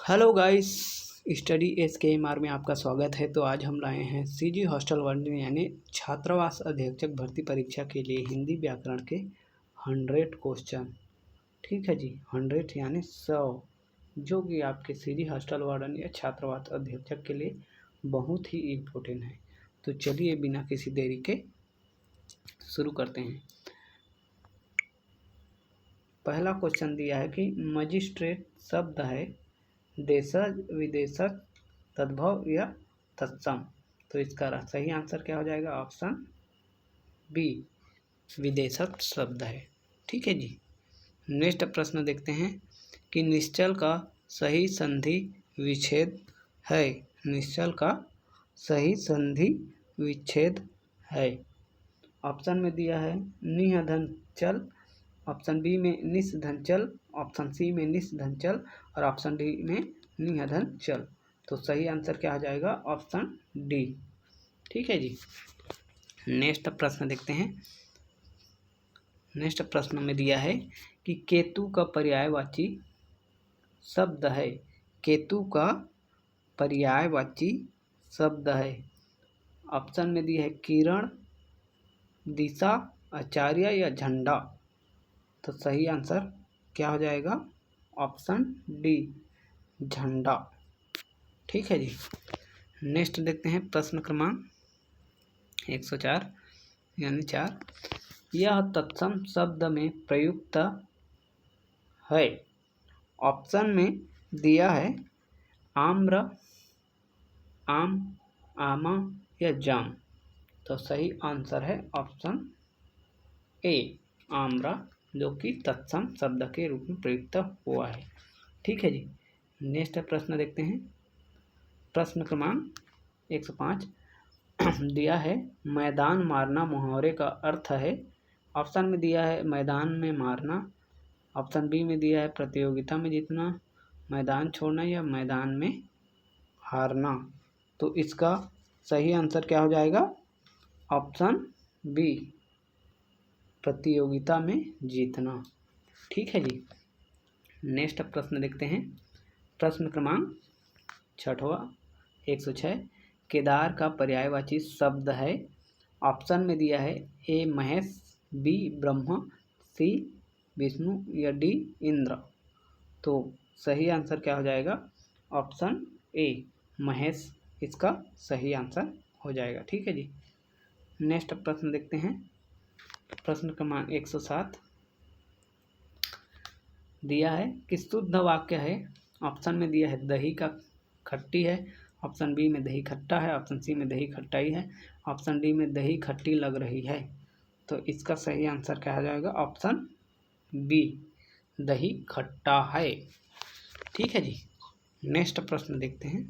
Hello guys, study S के M R में आपका स्वागत है। तो आज हम लाए हैं सीजी हॉस्टल वार्डन यानी छात्रावास अधीक्षक भर्ती परीक्षा के लिए हिंदी व्याकरण के 100 क्वेश्चन। ठीक है जी, 100 यानी 100, जो कि आपके सीजी हॉस्टल वार्डन या छात्रावास अधीक्षक के लिए बहुत ही इम्पोर्टेंट है। तो चलिए बिना किसी देरी के शुरू करते हैं। पहला क्वेश्चन दिया है कि मजिस्ट्रेट शब्द है देशज, विदेशज, तद्भव या तत्सम। तो इसका सही आंसर क्या हो जाएगा? ऑप्शन बी, विदेशज शब्द है। ठीक है जी। नेक्स्ट प्रश्न देखते हैं कि निश्चल का सही संधि विच्छेद है। निश्चल का सही संधि विच्छेद है। ऑप्शन में दिया है निधन चल, ऑप्शन बी में निस्धन चल, ऑप्शन सी में निस्धन चल और ऑप्शन डी में निधन चल। तो सही आंसर क्या हो जाएगा? Option D. ठीक है जी। नेक्स्ट प्रश्न देखते हैं। नेक्स्ट प्रश्न में दिया है कि केतु का पर्यायवाची शब्द है। केतु का पर्यायवाची शब्द है। ऑप्शन में दिया है किरण, दिशा, आचार्य या झंडा। तो सही आंसर क्या हो जाएगा? ऑप्शन डी, झंडा। ठीक है जी। नेक्स्ट देखते हैं प्रश्न क्रमांक 104 यानी 4। यह तत्सम शब्द में प्रयुक्त है। ऑप्शन में दिया है आम्र, आम, आमा या जाम। तो सही आंसर है ऑप्शन ए, आम्र, जो कि तत्सम शब्द के रूप में प्रयुक्त हुआ है। ठीक है जी। नेक्स्ट प्रश्न देखते हैं। प्रश्न क्रमांक 105 दिया है मैदान मारना मुहावरे का अर्थ है। ऑप्शन में दिया है मैदान में मारना, ऑप्शन बी में दिया है प्रतियोगिता में जीतना, मैदान छोड़ना या मैदान में हारना। तो इसका सही आंसर क्या हो जाएगा? ऑप्शन बी, प्रतियोगिता में जीतना। ठीक है जी। नेक्स्ट प्रश्न देखते हैं। प्रश्न क्रमांक 6वां 106 केदार का पर्यायवाची शब्द है। ऑप्शन में दिया है ए महेश, बी ब्रह्मा, सी विष्णु या डी इंद्र। तो सही आंसर क्या हो जाएगा? ऑप्शन ए, महेश, इसका सही आंसर हो जाएगा। ठीक है जी। नेक्स्ट प्रश्न देखते हैं। प्रश्न क्रमांक 107 दिया है कि शुद्ध वाक्य है। ऑप्शन में दिया है दही का खट्टी है, ऑप्शन बी में दही खट्टा है, ऑप्शन सी में दही खट्टाई है, ऑप्शन डी में दही खट्टी लग रही है। तो इसका सही आंसर क्या हो जाएगा? ऑप्शन बी, दही खट्टा है। ठीक है जी। नेक्स्ट प्रश्न देखते हैं।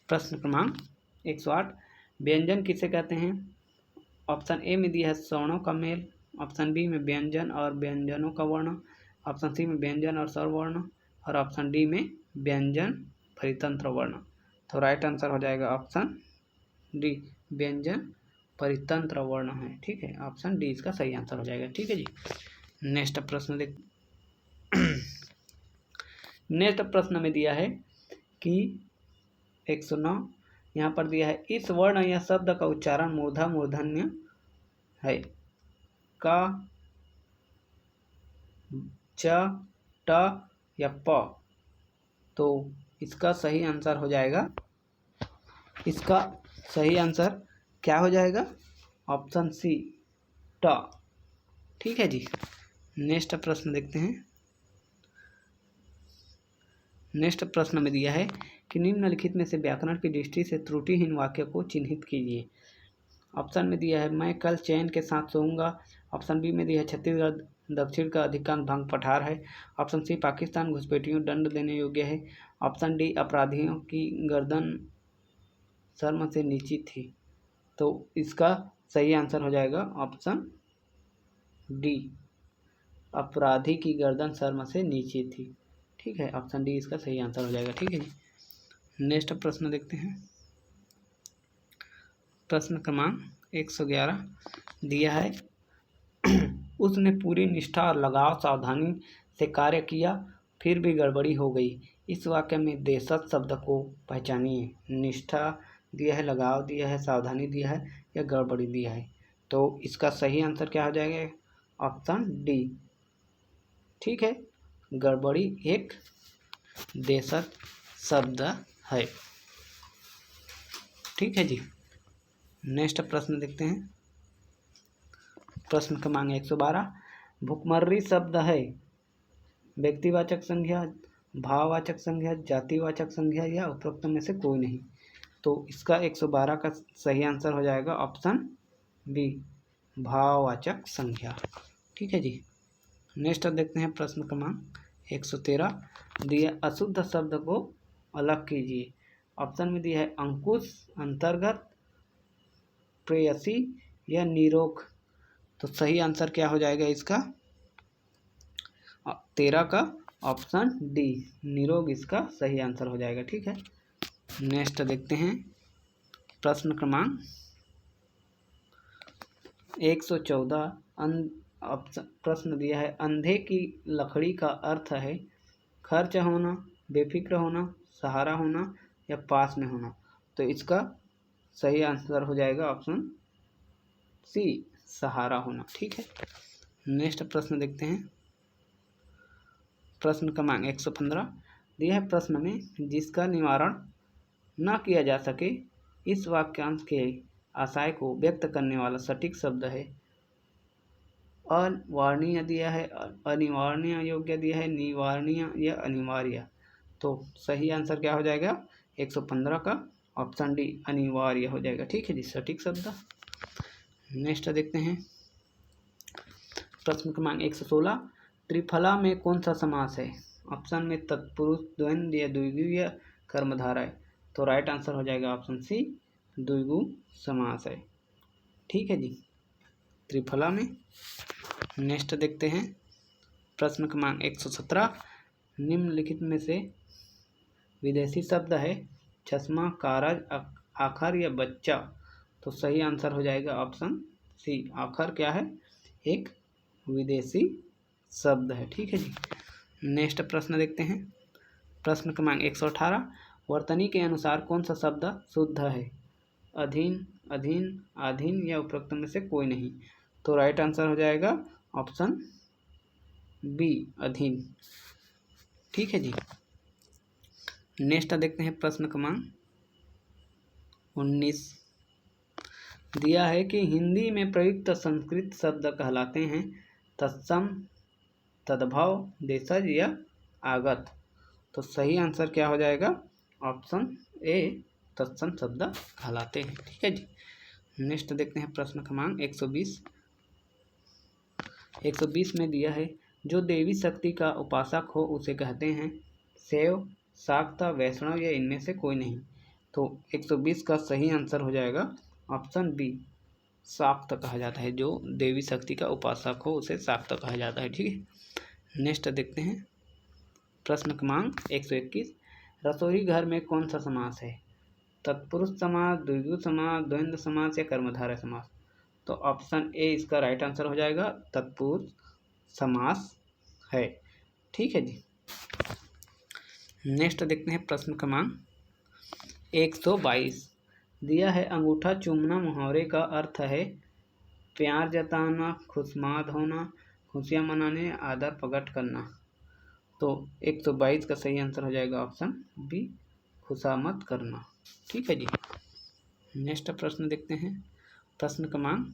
प्रश्न क्रमांक 108 व्यंजन किसे कहते हैं। ऑप्शन ए में दिया है स्वर्णों का मेल, ऑप्शन बी में व्यंजन और व्यंजनों का वर्ण, ऑप्शन सी में व्यंजन और स्वरवर्ण और ऑप्शन डी में व्यंजन परितंत्र वर्ण। तो राइट आंसर हो जाएगा ऑप्शन डी, व्यंजन परितंत्र वर्ण है। ठीक है, ऑप्शन डी इसका सही आंसर हो जाएगा। ठीक है जी। नेक्स्ट प्रश्न देख नेक्स्ट प्रश्न में दिया है कि 109 यहाँ पर दिया है इस वर्ण या शब्द का उच्चारण मूर्धा मूर्धन्य है। का, च, ट या प। तो इसका सही आंसर हो जाएगा, इसका सही आंसर क्या हो जाएगा? ऑप्शन सी, ट। ठीक है जी। नेक्स्ट प्रश्न देखते हैं। नेक्स्ट प्रश्न में दिया है कि निम्नलिखित में से व्याकरण की दृष्टि से त्रुटिहीन वाक्य को चिन्हित कीजिए। ऑप्शन में दिया है मैं कल चैन के साथ सोऊंगा, ऑप्शन बी में दिया है छत्तीसगढ़ दक्षिण का अधिकांश भाग पठार है, ऑप्शन सी पाकिस्तान घुसपैठियों दंड देने योग्य है, ऑप्शन डी अपराधियों की गर्दन शर्म से नीची थी। तो इसका सही आंसर हो जाएगा ऑप्शन डी, अपराधी की गर्दन शर्म से नीचे थी। ठीक है, ऑप्शन डी इसका सही आंसर हो जाएगा। ठीक है जी। नेक्स्ट प्रश्न देखते हैं। प्रश्न क्रमांक 111 दिया है उसने पूरी निष्ठा और लगाव सावधानी से कार्य किया फिर भी गड़बड़ी हो गई। इस वाक्य में देशज शब्द को पहचानिए। निष्ठा दिया है, लगाव दिया है, सावधानी दिया है या गड़बड़ी दिया है। तो इसका सही आंसर क्या हो जाएगा? Option D. ठीक है, गड़बड़ी एक देशज शब्द है। ठीक है जी। नेक्स्ट प्रश्न देखते हैं। प्रश्न क्रमांक 112। भुखमर्री शब्द है व्यक्तिवाचक संज्ञा, भाववाचक संज्ञा, जातिवाचक संज्ञा या उपरोक्त में से कोई नहीं। तो इसका 112 का सही आंसर हो जाएगा ऑप्शन बी, भाववाचक संज्ञा। ठीक है जी। नेक्स्ट देखते हैं प्रश्न क्रमांक 113। दिया अशुद्ध शब्द को अलग कीजिए। ऑप्शन में दिया है अंकुश, अंतर्गत, प्रेयसी या निरोग। तो सही आंसर क्या हो जाएगा इसका? 13 का ऑप्शन डी, निरोग इसका सही आंसर हो जाएगा। ठीक है। नेक्स्ट देखते हैं प्रश्न क्रमांक 114। प्रश्न दिया है अंधे की लकड़ी का अर्थ है खर्च होना, बेफिक्र होना, सहारा होना या पास में होना। तो इसका सही आंसर हो जाएगा ऑप्शन सी, सहारा होना। ठीक है। नेक्स्ट प्रश्न देखते हैं प्रश्न क्रमांक 115। दिया है प्रश्न में जिसका निवारण न किया जा सके इस वाक्यांश के आशय को व्यक्त करने वाला सटीक शब्द है। अवारणीय दिया है, अनिवार्य योग्य दिया है, निवारणीय या अनिवार्य। तो सही आंसर क्या हो जाएगा? 115 का ऑप्शन डी, अनिवार्य हो जाएगा। ठीक है जी, सटीक शब्द। नेक्स्ट देखते हैं प्रश्न क्रमांक 116। त्रिफला में कौन सा समास है? ऑप्शन में तत्पुरुष, द्वंद्व या द्विगु या कर्मधारय है। तो राइट आंसर हो जाएगा ऑप्शन सी, द्विगु समास है। ठीक है जी, त्रिफला में। नेक्स्ट देखते हैं प्रश्न क्रमांक 117। निम्नलिखित में से विदेशी शब्द है चश्मा, कारज, आखर या बच्चा। तो सही आंसर हो जाएगा ऑप्शन सी, आखर क्या है? एक विदेशी शब्द है। ठीक है जी। नेक्स्ट प्रश्न देखते हैं प्रश्न क्रमांक 118। वर्तनी के अनुसार कौन सा शब्द शुद्ध है? अधीन, अधीन, आधीन या उपरोक्त में से कोई नहीं। तो राइट आंसर हो जाएगा ऑप्शन बी, अधीन। ठीक है जी। नेक्स्ट देखते हैं प्रश्न क्रमांक 19। दिया है कि हिंदी में प्रयुक्त संस्कृत शब्द कहलाते हैं तत्सम, तद्भव, देशज या आगत। तो सही आंसर क्या हो जाएगा? ऑप्शन ए, तत्सम शब्द कहलाते हैं। ठीक है जी। नेक्स्ट देखते हैं प्रश्न क्रमांक 120। 120 में दिया है जो देवी शक्ति का उपासक हो उसे कहते हैं शैव, शाक्त, वैष्णव या इनमें से कोई नहीं। तो 120 का सही आंसर हो जाएगा ऑप्शन बी, शाक्त कहा जाता है। जो देवी शक्ति का उपासक हो उसे शाक्त कहा जाता है। ठीक है। नेक्स्ट देखते हैं प्रश्न क्रमांक 121। रसोई घर में कौन सा समास है? तत्पुरुष समास, द्विगु समास, द्वंद्व समास या कर्मधारय समास। तो ऑप्शन ए इसका राइट आंसर हो जाएगा, तत्पुरुष समास है। ठीक है जी। नेक्स्ट देखते हैं प्रश्न क्रमांक 122। दिया है अंगूठा चूमना मुहावरे का अर्थ है प्यार जताना, खुशमाद होना, खुशियाँ मनाने, आदर प्रकट करना। तो 122 का सही आंसर हो जाएगा ऑप्शन बी, खुशामद करना। ठीक है जी। नेक्स्ट प्रश्न देखते हैं प्रश्न क्रमांक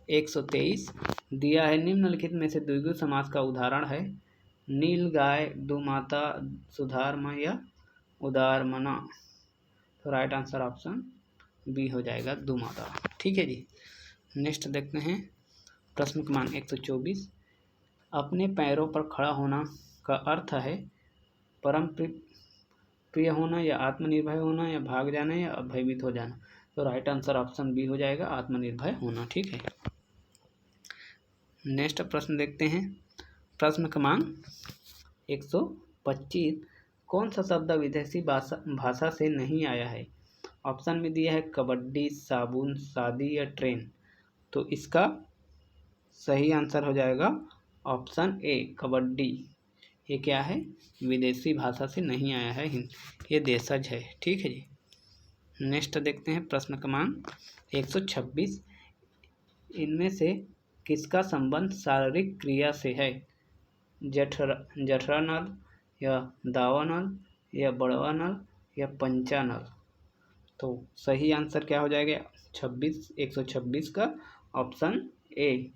123। दिया है निम्नलिखित में से द्विगु समास का उदाहरण है नील गाय, दुमाता, सुधारमा या उदारमना। तो राइट आंसर ऑप्शन बी हो जाएगा, दुमाता। ठीक है जी। नेक्स्ट देखते हैं प्रश्न क्रमांक 124। अपने पैरों पर खड़ा होना का अर्थ है परम प्रिय होना या आत्मनिर्भर होना या भाग जाना या भयभीत हो जाना। तो राइट आंसर ऑप्शन बी हो जाएगा, आत्मनिर्भर होना। ठीक है। नेक्स्ट प्रश्न देखते हैं प्रश्न क्रमांक 125। कौन सा शब्द विदेशी भाषा से नहीं आया है? ऑप्शन में दिया है कबड्डी, साबुन, शादी या ट्रेन। तो इसका सही आंसर हो जाएगा ऑप्शन ए, कबड्डी। ये क्या है, विदेशी भाषा से नहीं आया है, ये देशज है। ठीक है जी। नेक्स्ट देखते हैं प्रश्न क्रमांक 126। इनमें से किसका संबंध शारीरिक क्रिया से है? जठरा नल या दावा नल या बड़वा नल या पंचा नल? तो सही आंसर क्या हो जाएगा 126 का ऑप्शन ए,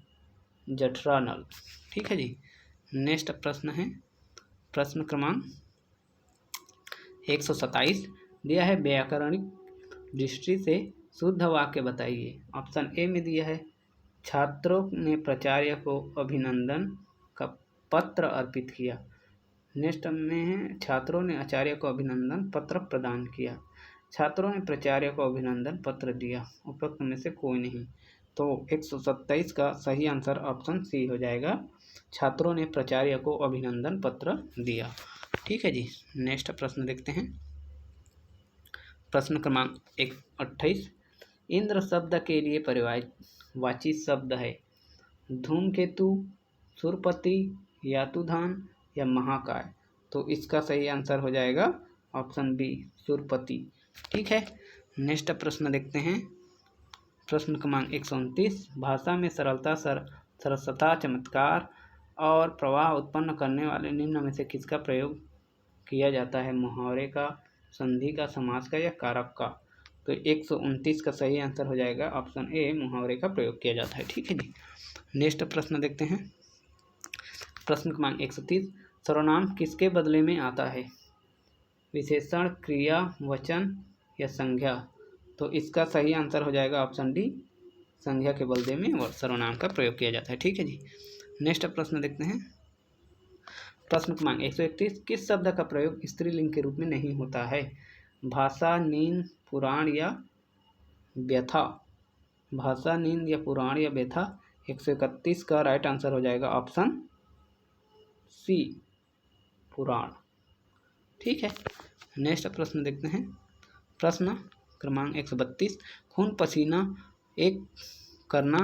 जठरा नल। ठीक है जी। नेक्स्ट प्रश्न है प्रश्न क्रमांक 127। दिया है व्याकरणिक दृष्टि से शुद्ध वाक्य बताइए। ऑप्शन ए में दिया है छात्रों ने प्राचार्य को अभिनंदन का पत्र अर्पित किया। नेक्स्ट में है छात्रों ने आचार्य को अभिनंदन पत्र प्रदान किया। छात्रों ने प्राचार्य को अभिनंदन पत्र दिया। उपरोक्त में से कोई नहीं। तो 127 का सही आंसर ऑप्शन सी हो जाएगा, छात्रों ने प्राचार्य को अभिनंदन पत्र दिया। ठीक है जी। नेक्स्ट प्रश्न देखते हैं प्रश्न क्रमांक 28। इंद्र शब्द के लिए पर्यायवाची शब्द है धूमकेतु, सुरपति, यातुधान या महाकाय? तो इसका सही आंसर हो जाएगा ऑप्शन बी, सुरपति। ठीक है। नेक्स्ट प्रश्न देखते हैं प्रश्न क्रमांक 129। भाषा में सरलता, सरसता, चमत्कार और प्रवाह उत्पन्न करने वाले निम्न में से किसका प्रयोग किया जाता है? मुहावरे का, संधि का, समास का या कारक का? तो 129 का सही आंसर हो जाएगा ऑप्शन ए, मुहावरे का प्रयोग किया जाता है। ठीक है जी। नेक्स्ट प्रश्न देखते हैं प्रश्न क्रमांक 130। सर्वनाम किसके बदले में आता है? विशेषण, क्रिया, वचन या संज्ञा? तो इसका सही आंसर हो जाएगा ऑप्शन डी, संज्ञा के बदले में सर्वनाम का प्रयोग किया जाता है। ठीक है जी। नेक्स्ट प्रश्न देखते हैं प्रश्न क्रमांक 131। किस शब्द का प्रयोग स्त्रीलिंग के रूप में नहीं होता है? भाषा, नींद, पुराण या व्यथा? भाषा, नींद या पुराण या व्यथा? 131 का राइट आंसर हो जाएगा ऑप्शन सी, पुराण। ठीक है। नेक्स्ट प्रश्न देखते हैं प्रश्न क्रमांक 132। खून पसीना एक करना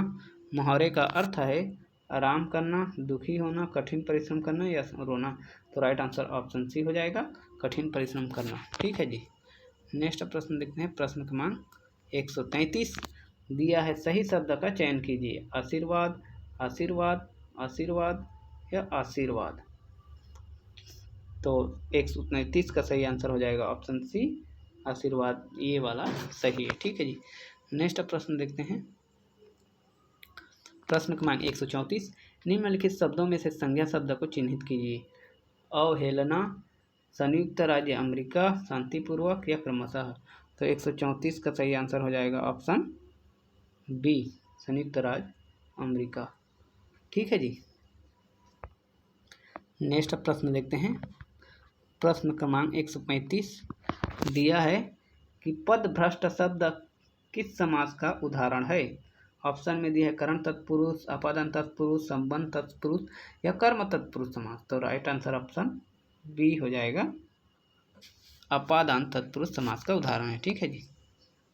मुहावरे का अर्थ है आराम करना, दुखी होना, कठिन परिश्रम करना या रोना? तो राइट आंसर ऑप्शन सी हो जाएगा, कठिन परिश्रम करना। ठीक है जी। नेक्स्ट प्रश्न देखते हैं प्रश्न क्रमांक 133। दिया है सही शब्द का चयन कीजिए। आशीर्वाद, आशीर्वाद, आशीर्वाद या आशीर्वाद? तो 129 का सही आंसर हो जाएगा ऑप्शन सी, आशीर्वाद, ये वाला सही है। ठीक है जी। नेक्स्ट प्रश्न देखते हैं प्रश्न क्रमांक 134। निम्नलिखित शब्दों में से संज्ञा शब्द को चिन्हित कीजिए। अवहेलना, संयुक्त राज्य अमेरिका, शांतिपूर्वक या क्रमशः? तो 134 का सही आंसर हो जाएगा ऑप्शन बी, संयुक्त राज्य अमेरिका। ठीक है जी। नेक्स्ट प्रश्न देखते हैं प्रश्न क्रमांक 135। दिया है कि पदभ्रष्ट शब्द किस समास का उदाहरण है? ऑप्शन में दिया है करण तत्पुरुष, अपादान तत्पुरुष, संबंध तत्पुरुष या कर्म तत्पुरुष समास? तो राइट आंसर ऑप्शन बी हो जाएगा, अपादान तत्पुरुष समास का उदाहरण है। ठीक है जी।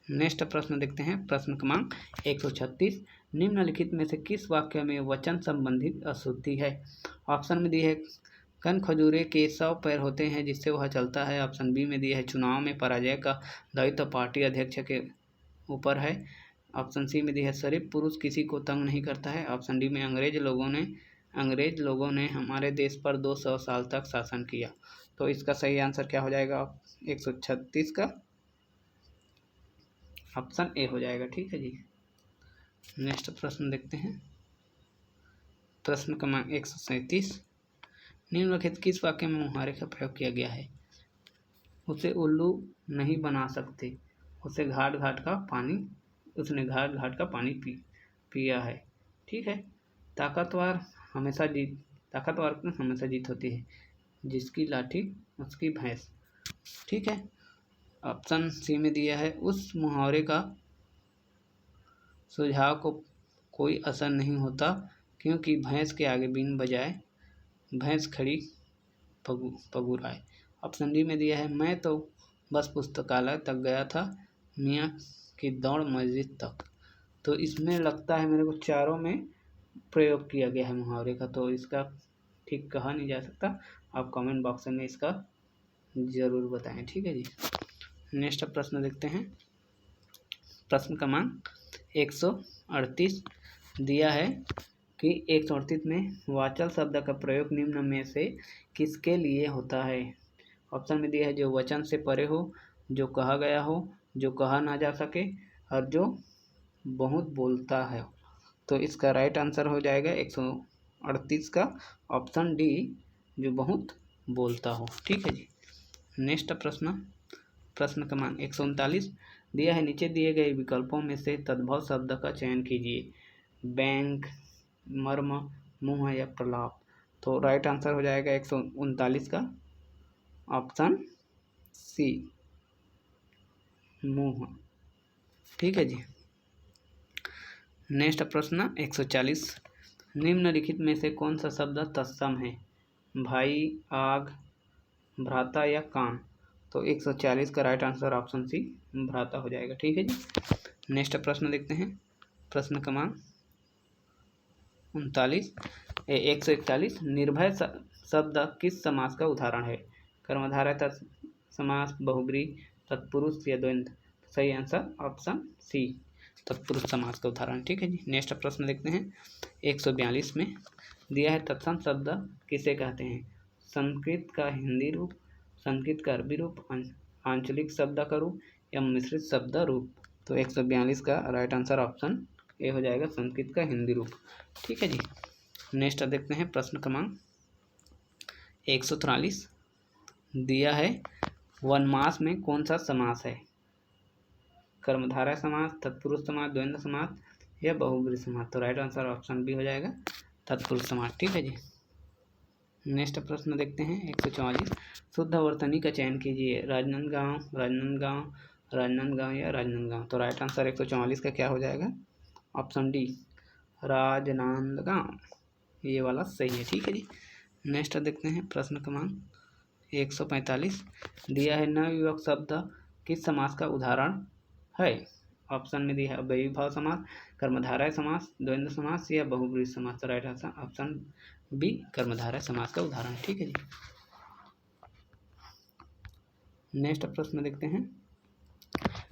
नेक्स्ट प्रश्न देखते हैं प्रश्न क्रमांक 136। निम्नलिखित में से किस वाक्य में वचन संबंधित अशुद्धि है? ऑप्शन में दी है कन खजूरे के 100 पैर होते हैं जिससे वह चलता है। ऑप्शन बी में दिया है चुनाव में पराजय का दायित्व पार्टी अध्यक्ष के ऊपर है। ऑप्शन सी में दिया है शरीफ पुरुष किसी को तंग नहीं करता है। ऑप्शन डी में अंग्रेज लोगों ने हमारे देश पर 200 साल तक शासन किया। तो इसका सही आंसर क्या हो जाएगा 136 का ऑप्शन ए हो जाएगा। ठीक है जी। नेक्स्ट प्रश्न देखते हैं प्रश्न क्रमांक 137। निम्नलिखित किस वाक्य में मुहावरे का प्रयोग किया गया है? उसे उल्लू नहीं बना सकते, उसने घाट घाट का पानी पिया है। ठीक है। ताकतवर की हमेशा जीत होती है, जिसकी लाठी उसकी भैंस। ठीक है। ऑप्शन सी में दिया है उस मुहावरे का सुझाव को कोई असर नहीं होता क्योंकि भैंस के आगे बीन बजाए भैंस खड़ी पगुराए। ऑप्शन डी में दिया है मैं तो बस पुस्तकालय तक गया था, मियाँ की दौड़ मस्जिद तक। तो इसमें लगता है मेरे को चारों में प्रयोग किया गया है मुहावरे का, तो इसका ठीक कहा नहीं जा सकता। आप कमेंट बॉक्स में इसका ज़रूर बताएं। ठीक है जी। नेक्स्ट प्रश्न देखते हैं। प्रश्न क्रमांक 138 दिया है कि 138 में वाचल शब्द का प्रयोग निम्न में से किसके लिए होता है। ऑप्शन में दिया है जो वचन से परे हो, जो कहा गया हो, जो कहा ना जा सके और जो बहुत बोलता है। तो इसका राइट आंसर हो जाएगा 138 का ऑप्शन डी, जो बहुत बोलता हो। ठीक है जी। नेक्स्ट प्रश्न क्रमांक 139 दिया है नीचे दिए गए विकल्पों में से तद्भव शब्द का चयन कीजिए। बैंक, मर्म, मुंह या प्रलाप। तो राइट आंसर हो जाएगा 139 का ऑप्शन सी, मुंह। ठीक है जी। नेक्स्ट प्रश्न 140 निम्नलिखित में से कौन सा शब्द तत्सम है। भाई, आग, भ्राता या कान। तो 140 का राइट आंसर ऑप्शन सी, भ्राता हो जाएगा। ठीक है जी। नेक्स्ट प्रश्न देखते हैं। प्रश्न क्रमांक 141 निर्भय शब्द किस समास का उदाहरण है। कर्मधारय समास, बहुब्रीहि, तत्पुरुष या द्वंद्व। सही आंसर ऑप्शन सी, तत्पुरुष समास का उदाहरण। ठीक है जी। नेक्स्ट प्रश्न देखते हैं। 142 में दिया है तत्सम शब्द किसे कहते हैं। संस्कृत का हिंदी रूप, संस्कृत का अरबी रूप, आंचलिक शब्द का रूप या मिश्रित शब्द रूप। तो 142 का राइट आंसर ऑप्शन ए हो जाएगा, संस्कृत का हिंदी रूप। ठीक है जी। नेक्स्ट देखते हैं। प्रश्न क्रमांक 143 दिया है वनमास में कौन सा समास है। कर्मधारय समास, तत्पुरुष समास, द्वंद्व समास या बहुब्रीहि समास। तो राइट आंसर ऑप्शन बी हो जाएगा, तत्पुरुष समास। ठीक है जी। नेक्स्ट प्रश्न देखते हैं। 144 शुद्ध वर्तनी का चयन कीजिए। राजनांदगांव, राजनांदगांव, राजनांदगांव या राजनांदगांव। तो राइट आंसर 144 का क्या हो जाएगा, ऑप्शन डी, राजनांदगांव, ये वाला सही है। ठीक है जी। नेक्स्ट देखते हैं। प्रश्न क्रमांक 145 दिया है नवयुवक शब्द किस समास का उदाहरण है। ऑप्शन में दिया है अव्ययीभाव समास, कर्मधारय समास, द्वंद्व समास या बहुब्रीहि समास। तो राइट आंसर ऑप्शन बी, कर्मधारय समास का उदाहरण। ठीक है जी। नेक्स्ट प्रश्न देखते हैं।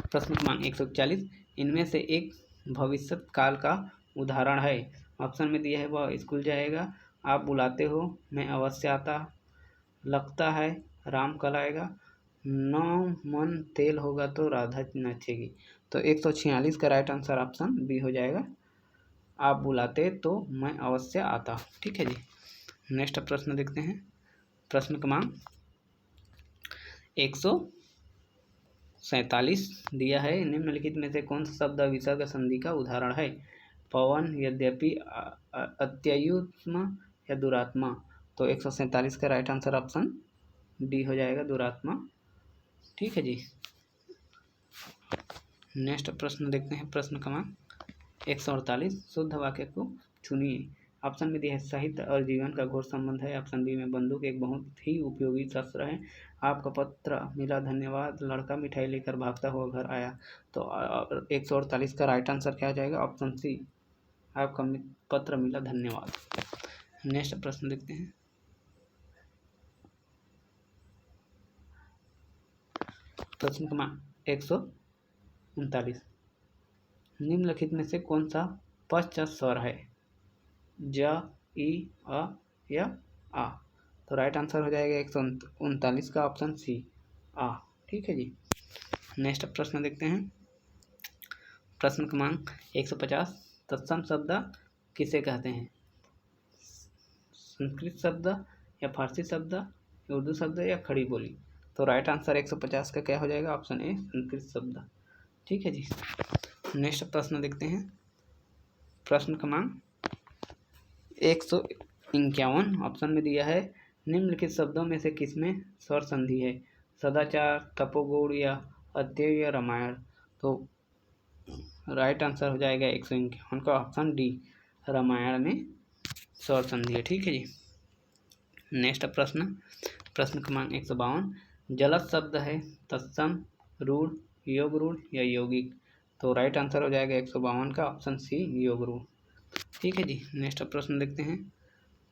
प्रश्न क्रमांक 141 इनमें से एक भविष्यत काल का उदाहरण है। ऑप्शन में दिया है वह स्कूल जाएगा, आप बुलाते हो, मैं अवश्य आता, लगता है राम कल आएगा, नौ मन तेल होगा तो राधा नाचेगी। तो 146 का राइट आंसर ऑप्शन बी हो जाएगा, आप बुलाते तो मैं अवश्य आता। ठीक है जी। नेक्स्ट प्रश्न देखते हैं। प्रश्न क्रमांक 147 दिया है निम्नलिखित में से कौन सा शब्द विसर्ग संधि का उदाहरण है। पवन, यद्यपि, अत्युत्तम या दुरात्मा। तो 147 का राइट आंसर ऑप्शन डी हो जाएगा, दुरात्मा। ठीक है जी। नेक्स्ट प्रश्न देखते हैं। प्रश्न क्रमांक 148 शुद्ध वाक्य को चुनिए। ऑप्शन में दिया है साहित्य और जीवन का घोर संबंध है। ऑप्शन बी में बंदूक एक बहुत ही उपयोगी शस्त्र है। आपका पत्र मिला धन्यवाद, लड़का मिठाई लेकर भागता हुआ घर आया। तो 148 का राइट आंसर क्या हो जाएगा, ऑप्शन सी, आपका पत्र मिला धन्यवाद। नेक्स्ट प्रश्न देखते हैं। प्रश्न क्रमांक 139 निम्नलिखित में से कौन सा पश्च स्वर है। ज, ई, अ या आ। तो राइट आंसर हो जाएगा 139 का ऑप्शन सी, आ। ठीक है जी। नेक्स्ट प्रश्न देखते हैं। प्रश्न क्रमांक 150 तत्सम शब्द किसे कहते हैं। संस्कृत शब्द या फारसी शब्द, उर्दू शब्द या खड़ी बोली। तो राइट आंसर 150 का क्या हो जाएगा, ऑप्शन ए, संस्कृत शब्द। ठीक है जी। नेक्स्ट प्रश्न देखते हैं। प्रश्न क्रमांक 151 ऑप्शन में दिया है निम्नलिखित शब्दों में से किसमें स्वर संधि है। सदाचार, तपोगुण या अध्यय या रामायण। तो राइट आंसर हो जाएगा 151 का ऑप्शन डी, रामायण में स्वर संधि है। ठीक है जी। नेक्स्ट प्रश्न क्रमांक 152 जलद शब्द है तत्सम, रूढ़, योग रूढ़ या यौगिक। तो राइट आंसर हो जाएगा 152 का ऑप्शन सी, योग रूढ़। ठीक है जी। नेक्स्ट प्रश्न देखते हैं।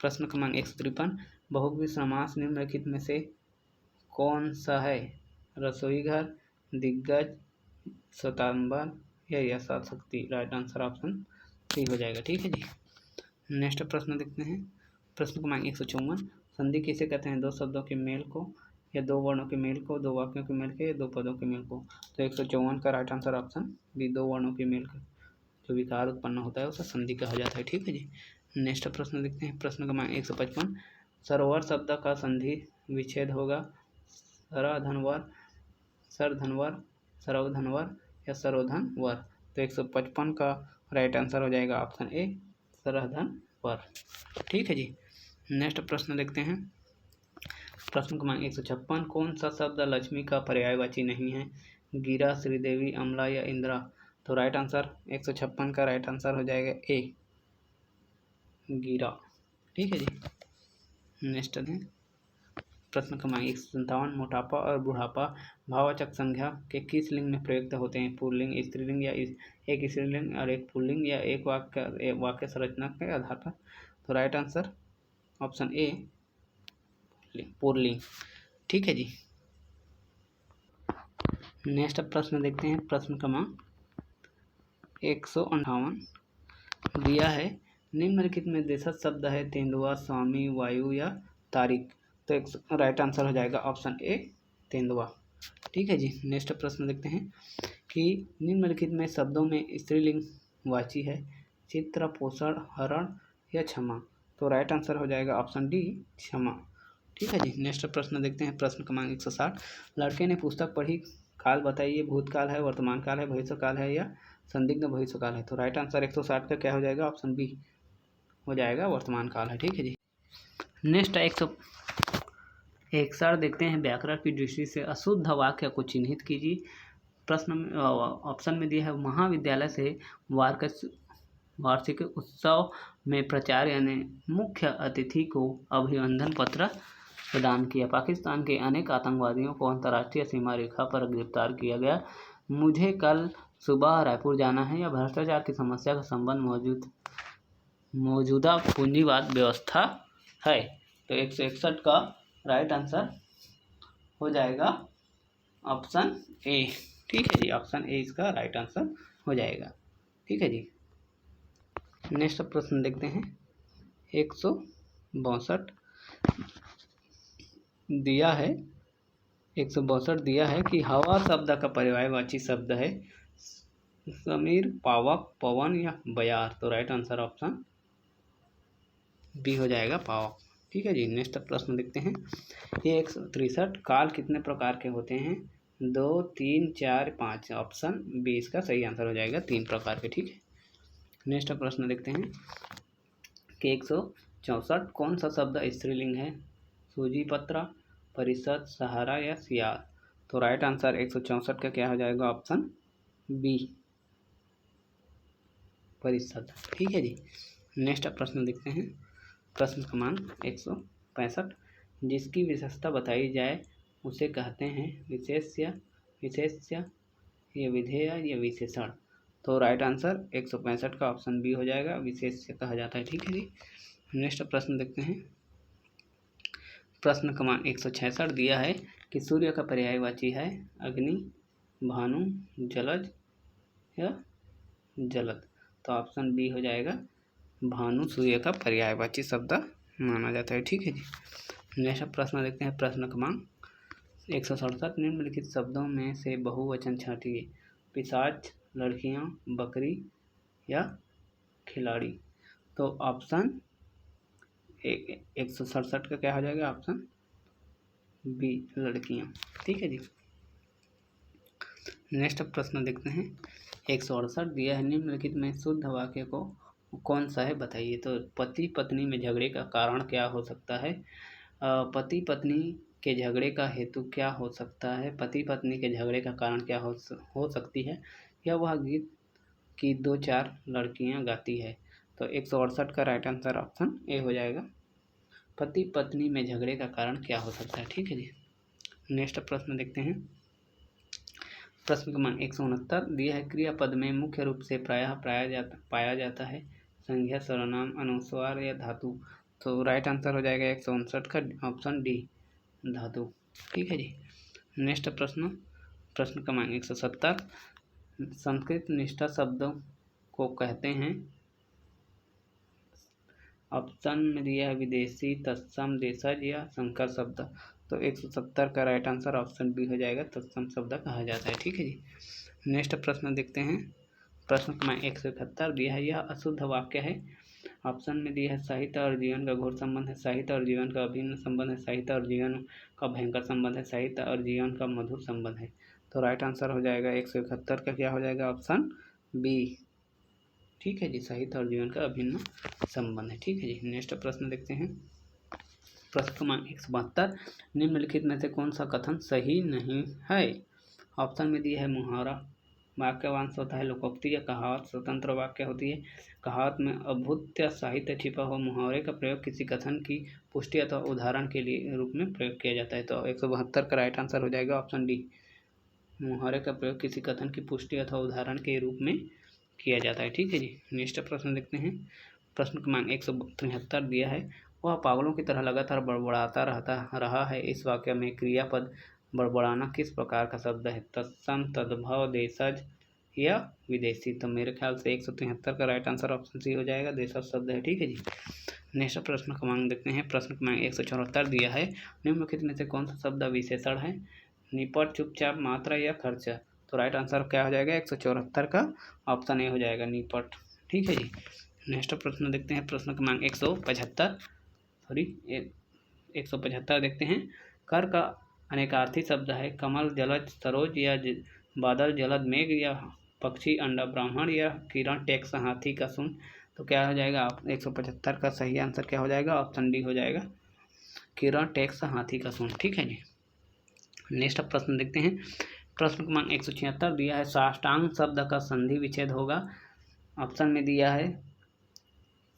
प्रश्न क्रमांक 153 बहुव्रीहि समास निम्नलिखित में से कौन सा है? रसोई घर, दिग्गज, स्वयंवर या यथाशक्ति। राइट आंसर ऑप्शन सी हो जाएगा। ठीक है जी। नेक्स्ट प्रश्न देखते हैं। प्रश्न क्रमांक 154, संधि किसे कहते हैं? दो शब्दों के मेल को, या दो वर्णों के मेल को, दो वाक्यों के मेल को, या दो पदों के मेल को। तो 154 का राइट आंसर ऑप्शन बी, दो वर्णों के मेल का जो विकार उत्पन्न होता है उसे संधि कहा जाता है। ठीक है जी। नेक्स्ट प्रश्न देखते हैं। प्रश्न क्रमांक 155, सरोवर शब्द का संधि विच्छेद होगा सरधनवर, सरधनवर, सरवधनवर या सरोधनवर। तो 155 का राइट आंसर हो जाएगा ऑप्शन ए, सरधनवर। ठीक है जी। नेक्स्ट प्रश्न देखते हैं। प्रश्न क्रमांक 156, कौन सा शब्द लक्ष्मी का पर्यायवाची नहीं है? गिरा, श्रीदेवी, अमला या इंदिरा। तो राइट आंसर 156 का राइट आंसर हो जाएगा ए, गिरा। ठीक है जी। नेक्स्ट है प्रश्न क्रमांक 157, मोटापा और बुढ़ापा भाववाचक संज्ञा के किस लिंग में प्रयुक्त होते हैं? पुल्लिंग, स्त्रीलिंग या एक स्त्रीलिंग और एक पुल्लिंग, या एक वाक्य संरचना के आधार पर। तो right answer option A, pulling. ठीक है जी। नेक्स्ट प्रश्न देखते हैं। प्रश्न क्रमांक 158 दिया है, निम्नलिखित में देशज शब्द है तेंदुआ, स्वामी, वायु या तारिक। तो एक राइट आंसर हो जाएगा ऑप्शन ए, तेंदुआ। ठीक है जी। नेक्स्ट प्रश्न देखते हैं कि निम्नलिखित में शब्दों में स्त्रीलिंग वाची है चित्र, पोषण, हरण या क्षमा। तो राइट आंसर हो जाएगा ऑप्शन डी, क्षमा। ठीक है जी। नेक्स्ट प्रश्न देखते हैं। प्रश्न क्रमांक 160, लड़के ने पुस्तक पढ़ी, काल बताइए, भूतकाल है, वर्तमान काल है, भविष्यकाल है या संदिग्ध भविष्यकाल है। तो राइट आंसर 160 का क्या हो जाएगा? ऑप्शन बी हो जाएगा, वर्तमान काल है। ठीक है जी। नेक्स्ट 161 देखते हैं। व्याकरण की दृष्टि से अशुद्ध वाक्य को चिन्हित कीजिए। प्रश्न में ऑप्शन में दिया है, महाविद्यालय से वार्षिक उत्सव में प्राचार्य ने मुख्य अतिथि को अभिनंदन पत्र प्रदान किया। पाकिस्तान के अनेक आतंकवादियों को अंतर्राष्ट्रीय सीमा रेखा पर गिरफ्तार किया गया। मुझे कल सुबह रायपुर जाना है, या भ्रष्टाचार की समस्या का संबंध मौजूदा पूंजीवाद व्यवस्था है। तो 161 का राइट आंसर हो जाएगा ऑप्शन ए। ठीक है जी। ऑप्शन ए इसका राइट आंसर हो जाएगा। ठीक है जी। नेक्स्ट प्रश्न देखते हैं। 162 दिया है, 162 दिया है कि हवा शब्द का पर्यायवाची शब्द है समीर, पावक, पवन या बयार। तो राइट आंसर ऑप्शन बी हो जाएगा, पावक। ठीक है जी। नेक्स्ट प्रश्न देखते हैं। ये 163, काल कितने प्रकार के होते हैं? 2, 3, 4, 5। ऑप्शन बी इसका सही आंसर हो जाएगा, 3 प्रकार के। ठीक है। नेक्स्ट प्रश्न देखते हैं कि 164, कौन सा शब्द स्त्रीलिंग है? सूजीपत्रा, परिषद, सहारा या सियार। तो राइट आंसर 164 का क्या हो जाएगा? ऑप्शन बी, परिषद। ठीक है जी। नेक्स्ट प्रश्न देखते हैं। प्रश्न क्रमांक 165, जिसकी विशेषता बताई जाए उसे कहते हैं विशेष्य, विशेष्य या विधेय या विशेषण। तो राइट आंसर 165 का ऑप्शन बी हो जाएगा, विशेष्य कहा जाता है। ठीक है जी। नेक्स्ट प्रश्न देखते हैं। प्रश्न क्रमांक 166 दिया है कि सूर्य का पर्यायवाची है अग्नि, भानु, जलज या जलद। तो ऑप्शन बी हो जाएगा, भानु सूर्य का पर्यायवाची शब्द माना जाता है। ठीक है जी। नेक्स्ट प्रश्न देखते हैं। प्रश्न क्रमांक 167, निम्नलिखित शब्दों में से बहुवचन छांटिए। पिशाच, लड़कियां, बकरी या खिलाड़ी। तो ऑप्शन 167 का क्या हो जाएगा? ऑप्शन बी, लड़कियां। ठीक है जी। नेक्स्ट प्रश्न देखते हैं। 168 दिया है, निम्नलिखित में शुद्ध वाक्य को कौन सा है बताइए। तो पति पत्नी में झगड़े का कारण क्या हो सकता है? पति पत्नी के झगड़े का हेतु क्या हो सकता है? पति पत्नी के झगड़े का कारण क्या हो सकती है? या वह गीत की 2-4 लड़कियां गाती है। तो 168 का राइट आंसर ऑप्शन ए हो जाएगा, पति पत्नी में झगड़े का कारण क्या हो सकता है। ठीक है जी। नेक्स्ट प्रश्न देखते हैं। प्रश्न क्रमांक 169 दिया है, क्रियापद में मुख्य रूप से प्रायः पाया जाता है संज्ञा, सर्वनाम, अनुस्वार या धातु। तो राइट आंसर हो जाएगा 159 का ऑप्शन डी धातु। ठीक है जी। नेक्स्ट प्रश्न क्रमांक 170 संस्कृत निष्ठा शब्दों को कहते हैं। ऑप्शन में दिया है विदेशी, तत्सम, देशज या संकर शब्द। तो 170 का राइट आंसर ऑप्शन बी हो जाएगा, तत्सम शब्द कहा जाता है। ठीक है जी। नेक्स्ट प्रश्न देखते हैं। प्रश्न क्रमांक 171 दिया है, यह अशुद्ध वाक्य है। ऑप्शन में दिया है साहित्य और जीवन का घोर संबंध है, साहित्य और जीवन का अभिन्न संबंध है, साहित्य और जीवन का भयंकर संबंध है, साहित्य और जीवन का मधुर संबंध है। तो राइट आंसर हो जाएगा 171 का क्या हो जाएगा, ऑप्शन बी। ठीक है जी, साहित्य और जीवन का अभिन्न संबंध है। ठीक है जी। नेक्स्ट प्रश्न देखते हैं। प्रश्न क्रमांक 172 निम्नलिखित में से कौन सा कथन सही नहीं है। ऑप्शन में दिया है मुहावरा वाक्यवांश होता है, लोकोक्ति या कहावत स्वतंत्र वाक्य होती है, कहावत में अभूत्य साहित्य छिपा हुआ, मुहावरे का प्रयोग किसी कथन की पुष्टि अथवा उदाहरण के लिए रूप में प्रयोग किया जाता है। तो 172 का राइट आंसर हो जाएगा ऑप्शन डी, मुहावरे का प्रयोग किसी कथन की पुष्टि अथवा उदाहरण के रूप में किया जाता है। ठीक है जी। नेक्स्ट प्रश्न देखते हैं। प्रश्न क्रमांक 173 दिया है, वह पागलों की तरह लगातार बड़बड़ाता रहा है। इस वाक्य में क्रियापद बड़बड़ाना किस प्रकार का शब्द है, तत्सम, तद्भव, देशज या विदेशी। तो मेरे ख्याल से 173 का राइट आंसर ऑप्शन सी हो जाएगा, देशज शब्द है। ठीक है जी। नेक्स्ट प्रश्न क्रमांक देखते हैं। प्रश्न क्रमांक 174 दिया है, निम्नलिखित में से कौन सा शब्द विशेषण है, निपट, चुपचाप, मात्रा या खर्च। तो राइट आंसर क्या हो जाएगा, 174 का ऑप्शन ए हो जाएगा, निपट। ठीक है जी। नेक्स्ट प्रश्न देखते हैं। प्रश्न क्रमांक 175 देखते हैं। कर का अनेकार्थी शब्द है, कमल, जलज, सरोज या बादल, जलद, मेघ या पक्षी, अंडा, ब्राह्मण या किरण, टैक्स, हाथी का सुन। तो क्या हो जाएगा, 175 का सही आंसर क्या हो जाएगा, ऑप्शन डी हो जाएगा, किरण, टैक्स, हाथी का सुन। ठीक है जी। नेक्स्ट प्रश्न देखते हैं। प्रश्न क्रमांक 176 दिया है, साष्टांग शब्द का संधि विच्छेद होगा। ऑप्शन में दिया है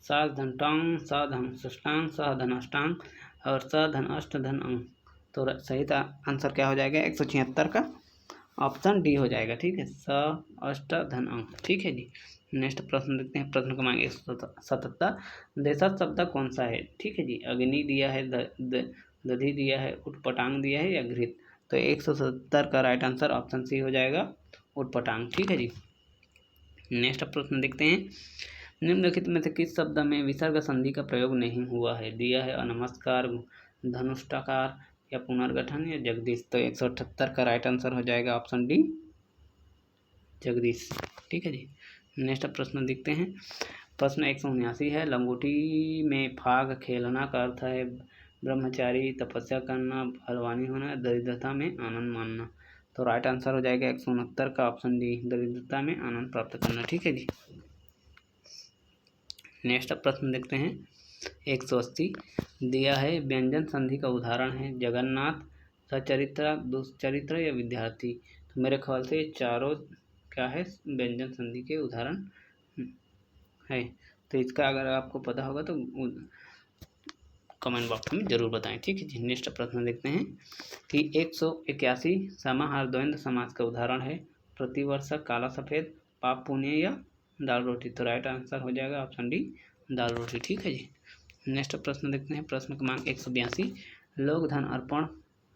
सा धनटांग, सा धन षष्टांग, सा धनाष्टांग और सा धन अष्ट धन अंग। तो सही आंसर क्या हो जाएगा, 176 का ऑप्शन डी हो जाएगा। ठीक है, स अष्ट धन अंग। ठीक है जी। नेक्स्ट प्रश्न देखते हैं। प्रश्न क्रमांक 177 देशज शब्द कौन सा है। ठीक है जी, अग्नि दिया है, दधि दिया है, उटपटांग दिया है या घृत। तो 177 का राइट आंसर ऑप्शन सी हो जाएगा, उटपटांग। ठीक है जी। नेक्स्ट प्रश्न देखते हैं। निम्नलिखित में से किस शब्द में विसर्ग संधि का प्रयोग नहीं हुआ है। दिया है नमस्कार, धनुष्टाकार या पुनर्गठन या जगदीश। तो 178 का राइट आंसर हो जाएगा ऑप्शन डी, जगदीश। ठीक है जी। नेक्स्ट प्रश्न देखते हैं। प्रश्न 179 है, लंगोटी में फाग खेलना का अर्थ है ब्रह्मचारी, तपस्या करना, बलवानी होना, दरिद्रता में आनंद मानना। तो राइट आंसर हो जाएगा 169 का ऑप्शन डी, दरिद्रता में आनंद प्राप्त करना। ठीक है जी। नेक्स्ट प्रश्न देखते हैं। 180 दिया है, व्यंजन संधि का उदाहरण है जगन्नाथ, सचरित्र, दुष्चरित्र या विद्यार्थी। तो मेरे ख्याल से चारों क्या है, व्यंजन संधि के उदाहरण है। तो इसका अगर आपको पता होगा तो कमेंट बॉक्स में जरूर बताएं। ठीक है जी। नेक्स्ट प्रश्न देखते हैं कि 181 समाहार द्वंद्व समास का उदाहरण है प्रतिवर्ष, काला सफेद, पाप पुण्य या दाल रोटी। तो राइट आंसर हो जाएगा ऑप्शन डी, दाल रोटी। ठीक है जी। नेक्स्ट प्रश्न देखते हैं। प्रश्न क्रमांक 182 लोक धन अर्पण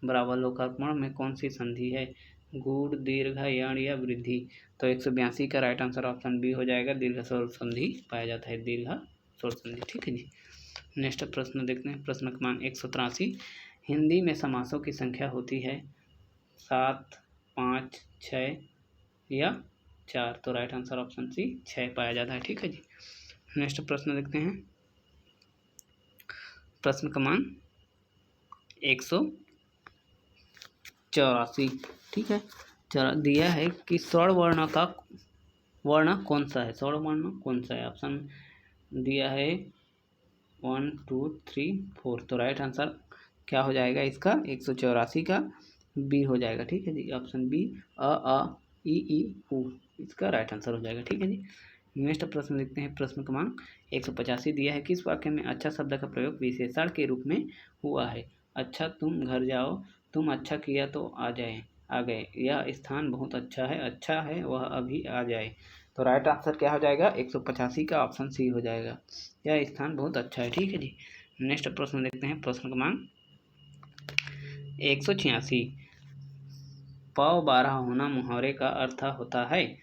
बराबर लोकार्पण में कौन सी संधि है, गूढ़, दीर्घ, यण या वृद्धि। तो 182 का राइट आंसर ऑप्शन बी हो जाएगा, दीर्घ स्वर संधि पाया जाता है, दीर्घ स्वर संधि। ठीक है जी। नेक्स्ट प्रश्न देखते हैं। प्रश्न क्रमांक 183 हिंदी में समासों की संख्या होती है 7, 5, 6 या 4। तो राइट आंसर ऑप्शन सी 6 पाया जाता है। ठीक है जी। नेक्स्ट प्रश्न देखते हैं। प्रश्न क्रमांक 184 ठीक है, दिया है कि स्वर्ण वर्ण का वर्ण कौन सा है, स्वर्ण वर्ण कौन सा है। ऑप्शन दिया है 1, 2, 3, 4। तो राइट आंसर क्या हो जाएगा इसका, 184 का बी हो जाएगा। ठीक है जी, ऑप्शन बी, अ, ई, उ इसका राइट आंसर हो जाएगा। ठीक है जी। नेक्स्ट प्रश्न देखते हैं। प्रश्न क्रमांक 185 दिया है, किस वाक्य में अच्छा शब्द का प्रयोग विशेषण के रूप में हुआ है। अच्छा तुम घर जाओ, तुम अच्छा किया तो आ गए, यह स्थान बहुत अच्छा है वह अभी आ जाए। तो राइट आंसर क्या हो जाएगा, 185 का ऑप्शन सी हो जाएगा, यह स्थान बहुत अच्छा है। ठीक है जी। नेक्स्ट प्रश्न देखते हैं, प्रश्न क्रमांक 186। पौ 12 होना मुहावरे का अर्थ होता है।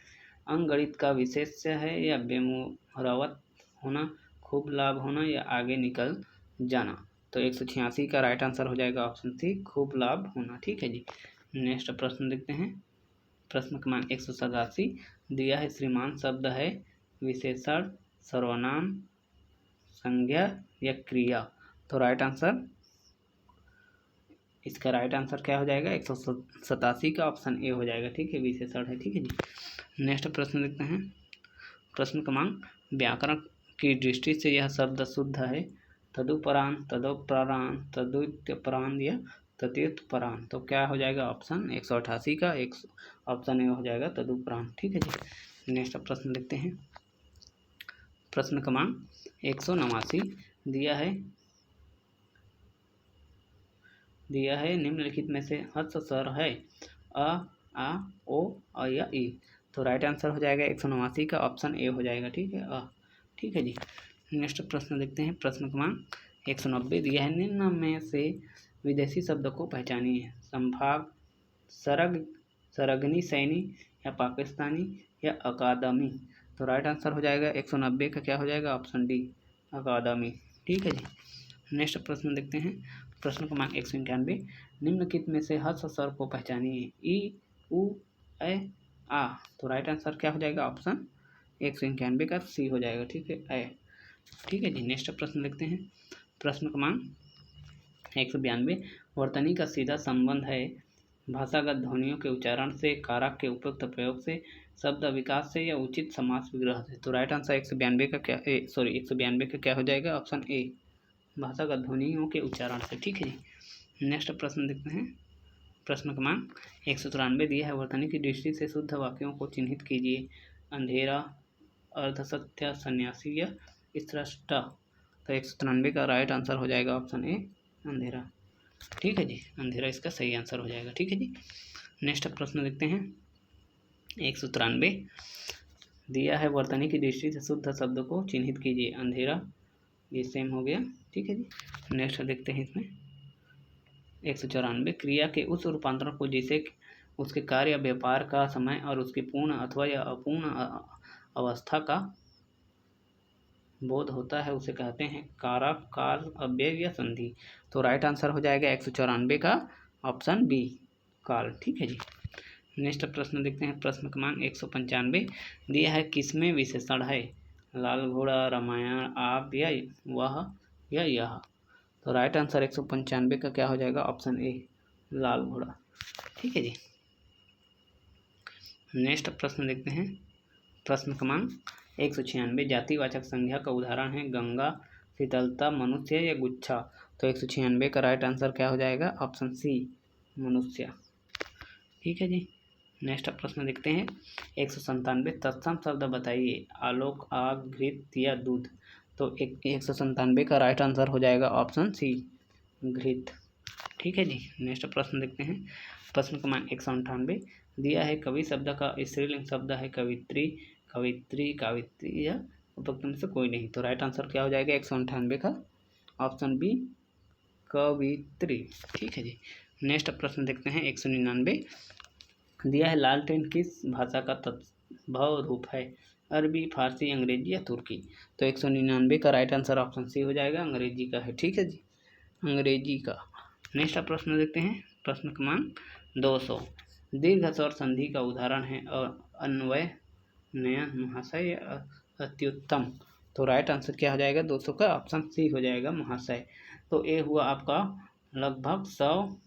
अंकगणित का विशेष्य है या बेमुहूर्त होना, खूब लाभ होना या आगे निकल जाना। तो 186 का राइट आंसर हो जाएगा ऑप्शन सी, खूब लाभ होना। ठीक है जी। नेक्स्ट प्रश्न देखते हैं, प्रश्न क्रमांक 187 दिया है, श्रीमान शब्द है विशेषण, सर्वनाम, संज्ञा या क्रिया। तो राइट आंसर, इसका राइट आंसर क्या हो जाएगा, 187 का ऑप्शन ए हो जाएगा। ठीक है, विशेषण है। ठीक है जी। नेक्स्ट प्रश्न देखते हैं, प्रश्न क्रमांक, व्याकरण की दृष्टि से यह शब्द शुद्ध है। तदुपरांत, तदोपरांत, तदुत्तरांत या तद्व्युत्तरांत। तो क्या हो जाएगा ऑप्शन 188 का एक ऑप्शन ए हो जाएगा, तदुपरांत। ठीक है जी। नेक्स्ट प्रश्न देखते हैं, प्रश्न क्रमांक 189 दिया है निम्नलिखित में से हस्त स्वर है अ, आ, ओ, अ या ई। तो राइट आंसर हो जाएगा 189 का ऑप्शन ए हो जाएगा। ठीक है, अ। ठीक है जी। नेक्स्ट प्रश्न देखते हैं, प्रश्न क्रमांक 190 दिया है, निम्न में से विदेशी शब्द को पहचानिए। संभाग, सरग, सरगनी, सैनी या पाकिस्तानी या अकादमी। तो राइट आंसर हो जाएगा 190 का क्या हो जाएगा, ऑप्शन डी, अकादमी। ठीक है जी। नेक्स्ट प्रश्न देखते हैं, प्रश्न क्रमांक 191 निम्नलिखित में से हस्त स्वर को पहचानिए। ई, उ, ए, आ। तो राइट आंसर क्या हो जाएगा, ऑप्शन 191 का सी हो जाएगा। ठीक है, ए। ठीक है जी। नेक्स्ट प्रश्न देखते हैं, प्रश्न क्रमांक 192 वर्तनी का सीधा संबंध है भाषागत ध्वनियों के उच्चारण से, कारक के उपयुक्त प्रयोग से, शब्द विकास से या उचित समास विग्रह से। तो राइट आंसर 192 का क्या 192 का क्या हो जाएगा, ऑप्शन ए, भाषागत ध्वनियों के उच्चारण से। ठीक है जी। नेक्स्ट प्रश्न देखते हैं, प्रश्न क्रमांक 193 दिया है, वर्तनी की दृष्टि से शुद्ध वाक्यों को चिन्हित कीजिए। अंधेरा, अर्धसत्य, सन्यासी या स्रष्टा। तो 193 का राइट आंसर हो जाएगा ऑप्शन ए, अंधेरा। ठीक है जी, अंधेरा इसका सही आंसर हो जाएगा। ठीक है जी। नेक्स्ट प्रश्न देखते हैं, 193 दिया है, वर्तनी की दृष्टि से शुद्ध शब्द को चिन्हित कीजिए। अंधेरा, ये सेम हो गया। ठीक है जी। नेक्स्ट देखते हैं इसमें 194 क्रिया के उस रूपांतरण को जिसे उसके कार्य, व्यापार का समय और उसकी पूर्ण अथवा या अपूर्ण अवस्था का बोध होता है, उसे कहते हैं कारक, काल, अव्यय या संधि। तो राइट आंसर हो जाएगा 194 का ऑप्शन बी, काल। ठीक है जी। नेक्स्ट प्रश्न देखते हैं, प्रश्न क्रमांक 195 दिया है, किसमें विशेषण है। लाल घोड़ा, रामायण, आप या वह या यह। तो राइट आंसर 195 का क्या हो जाएगा, ऑप्शन ए, लाल घोड़ा। ठीक है जी। नेक्स्ट प्रश्न देखते हैं, प्रश्न क्रमांक 196 जातिवाचक संज्ञा का उदाहरण है गंगा, शीतलता, मनुष्य या गुच्छा। तो 196 का राइट आंसर क्या हो जाएगा, ऑप्शन सी, मनुष्य। ठीक है जी। नेक्स्ट प्रश्न देखते हैं, 197 तत्सम शब्द बताइए। आलोक, आग, घृत या दूध। तो 197 का राइट आंसर हो जाएगा ऑप्शन सी, घृत। ठीक है जी। नेक्स्ट प्रश्न देखते हैं, प्रश्न क्रमांक 198 दिया है, कवि शब्द का स्त्रीलिंग शब्द है कवित्री, कवित्री, कावित्री या उपरोक्त में से कोई नहीं। तो राइट आंसर क्या हो जाएगा 198 का ऑप्शन बी, कवित्री। ठीक है जी। नेक्स्ट प्रश्न देखते हैं, 199 दिया है, लालटेन किस भाषा का तद्भव रूप है। अरबी, फारसी, अंग्रेजी या तुर्की। तो 199 का राइट आंसर ऑप्शन सी हो जाएगा, अंग्रेजी का है। ठीक है जी, अंग्रेजी का। नेक्स्ट प्रश्न देखते हैं, प्रश्न क्रमांक 200 दीर्घ स्वर संधि का उदाहरण है और अन्वय, नयन, महाशय या अत्युत्तम। तो राइट आंसर क्या हो जाएगा 200 का ऑप्शन सी हो जाएगा, महाशय। तो ये हुआ आपका लगभग 100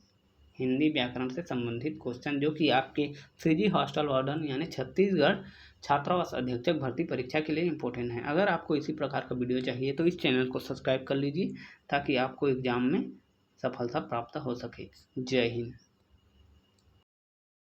हिंदी व्याकरण से संबंधित क्वेश्चन, जो कि आपके सीजी हॉस्टल वार्डन यानी छत्तीसगढ़ छात्रावास अधीक्षक भर्ती परीक्षा के लिए इंपॉर्टेंट है। अगर आपको इसी प्रकार का वीडियो चाहिए तो इस चैनल को सब्सक्राइब कर लीजिए, ताकि आपको एग्जाम में सफलता प्राप्त हो सके। जय हिंद।